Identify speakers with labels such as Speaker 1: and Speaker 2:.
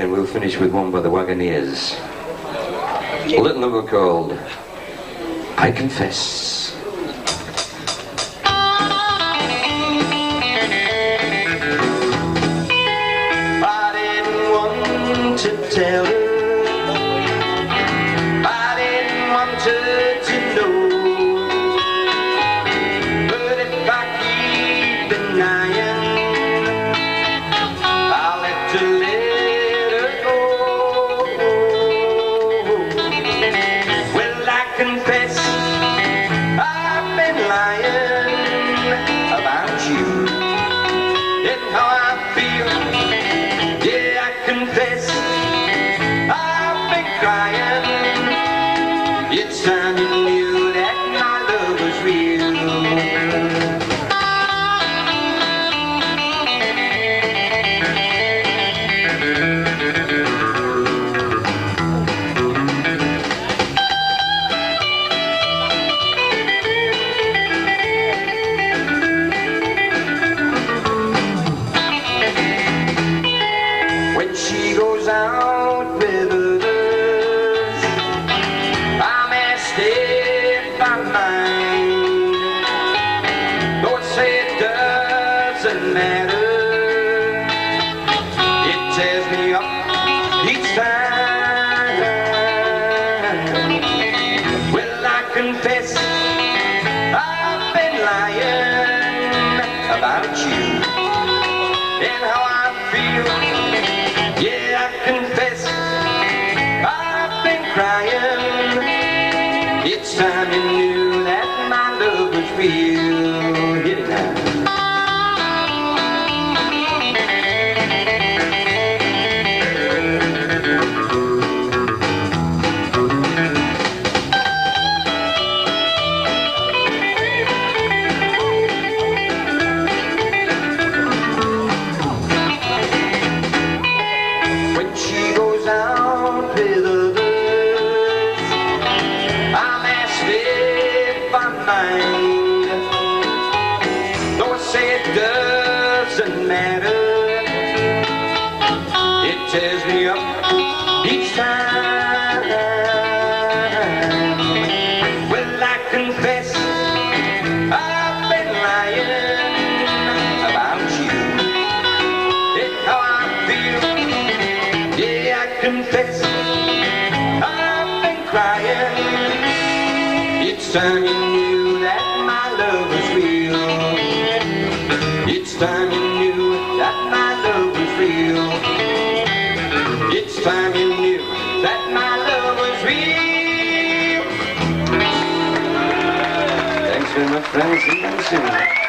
Speaker 1: and we'll finish with one by the Wagoneers. A little number called I Confess.
Speaker 2: I didn't want to tell her, I didn't want her to know, but if I keep denying, I'll have to let her go. Well, I confess I've been lying about you and how I feel. Yeah, I confess I've been crying. It's time you knew that my love was real. When she goes out with others, I'm asked if I mind. Don't say it doesn't matter, it tears me up each time. Well, I confess I've been lying about you and how I feel. Yeah, I confess I've been crying. It's time you knew that my love was real. Get it now. When she goes out with others, I'm asked if I mind. Though I say it doesn't matter, it tears me up each time. Well, I confess I've been lying about you and how I feel. Yeah, I confess I've been crying. It's time you knew that my love was real. It's time you knew that my love was real. It's time you knew that my love was real.
Speaker 1: Thanks very much, friends. See you soon.